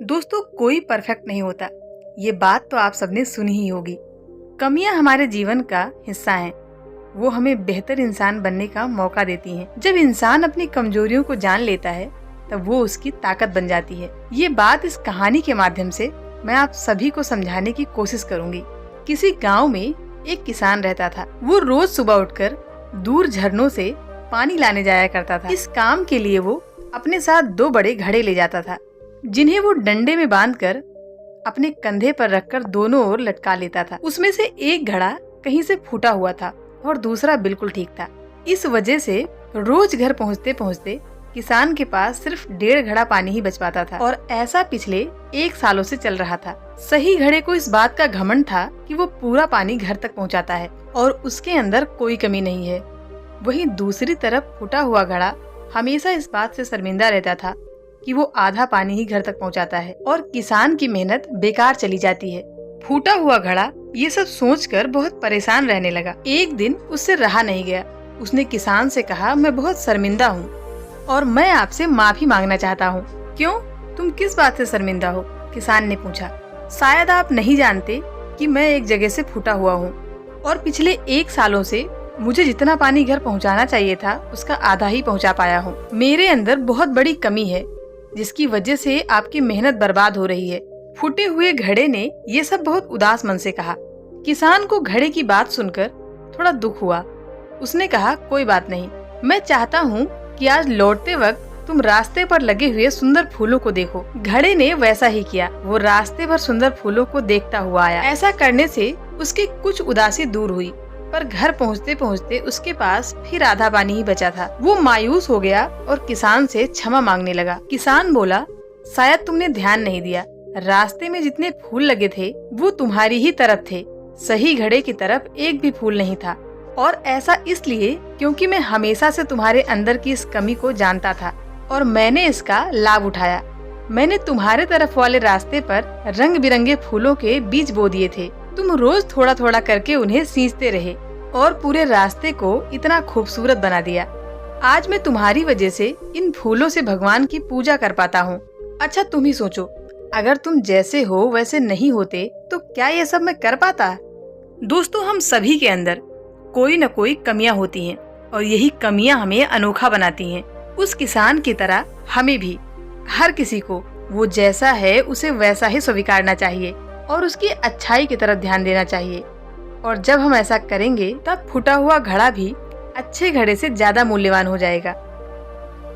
दोस्तों, कोई परफेक्ट नहीं होता। ये बात तो आप सबने सुनी ही होगी। कमियां हमारे जीवन का हिस्सा हैं। वो हमें बेहतर इंसान बनने का मौका देती हैं। जब इंसान अपनी कमजोरियों को जान लेता है तब वो उसकी ताकत बन जाती है। ये बात इस कहानी के माध्यम से मैं आप सभी को समझाने की कोशिश करूंगी। किसी गांव में एक किसान रहता था। वो रोज सुबह उठकर दूर झरनों से पानी लाने जाया करता था। इस काम के लिए वो अपने साथ 2 बड़े घड़े ले जाता था, जिन्हें वो डंडे में बांधकर अपने कंधे पर रखकर दोनों ओर लटका लेता था। उसमें से एक घड़ा कहीं से फूटा हुआ था और दूसरा बिल्कुल ठीक था। इस वजह से रोज घर पहुँचते पहुँचते किसान के पास सिर्फ 1.5 घड़ा पानी ही बच पाता था, और ऐसा पिछले 1 सालों से चल रहा था। सही घड़े को इस बात का घमंड था कि वो पूरा पानी घर तक पहुंचाता है और उसके अंदर कोई कमी नहीं है। वहीं दूसरी तरफ फूटा हुआ घड़ा हमेशा इस बात से शर्मिंदा रहता था कि वो आधा पानी ही घर तक पहुंचाता है और किसान की मेहनत बेकार चली जाती है। फूटा हुआ घड़ा ये सब सोचकर बहुत परेशान रहने लगा। एक दिन उससे रहा नहीं गया। उसने किसान से कहा, मैं बहुत शर्मिंदा हूँ और मैं आपसे माफी मांगना चाहता हूँ। क्यों? तुम किस बात से शर्मिंदा हो? किसान ने पूछा। शायद आप नहीं जानते कि मैं एक जगह से फूटा हुआ हूँ और पिछले 1 सालों से मुझे जितना पानी घर पहुँचाना चाहिए था उसका आधा ही पहुँचा पाया हूँ। मेरे अंदर बहुत बड़ी कमी है जिसकी वजह से आपकी मेहनत बर्बाद हो रही है। फूटे हुए घड़े ने ये सब बहुत उदास मन से कहा। किसान को घड़े की बात सुनकर थोड़ा दुख हुआ। उसने कहा, कोई बात नहीं, मैं चाहता हूँ कि आज लौटते वक्त तुम रास्ते पर लगे हुए सुंदर फूलों को देखो। घड़े ने वैसा ही किया। वो रास्ते पर सुंदर फूलों को देखता हुआ आया। ऐसा करने से उसकी कुछ उदासी दूर हुई, पर घर पहुँचते पहुँचते उसके पास फिर आधा पानी ही बचा था। वो मायूस हो गया और किसान से क्षमा मांगने लगा। किसान बोला, शायद तुमने ध्यान नहीं दिया। रास्ते में जितने फूल लगे थे वो तुम्हारी ही तरफ थे। सही घड़े की तरफ एक भी फूल नहीं था, और ऐसा इसलिए क्योंकि मैं हमेशा से तुम्हारे अंदर की इस कमी को जानता था और मैंने इसका लाभ उठाया। मैंने तुम्हारे तरफ वाले रास्ते पर रंग बिरंगे फूलों के बीज बो दिए थे। तुम रोज थोड़ा थोड़ा करके उन्हें सींचते रहे और पूरे रास्ते को इतना खूबसूरत बना दिया। आज मैं तुम्हारी वजह से इन फूलों से भगवान की पूजा कर पाता हूँ। अच्छा, तुम ही सोचो, अगर तुम जैसे हो वैसे नहीं होते तो क्या ये सब मैं कर पाता? दोस्तों, हम सभी के अंदर कोई न कोई कमियां होती हैं और यही कमियां हमें अनोखा बनाती हैं। उस किसान की तरह हमें भी हर किसी को वो जैसा है उसे वैसा ही स्वीकारना चाहिए और उसकी अच्छाई की तरफ ध्यान देना चाहिए। और जब हम ऐसा करेंगे तब फूटा हुआ घड़ा भी अच्छे घड़े से ज्यादा मूल्यवान हो जाएगा।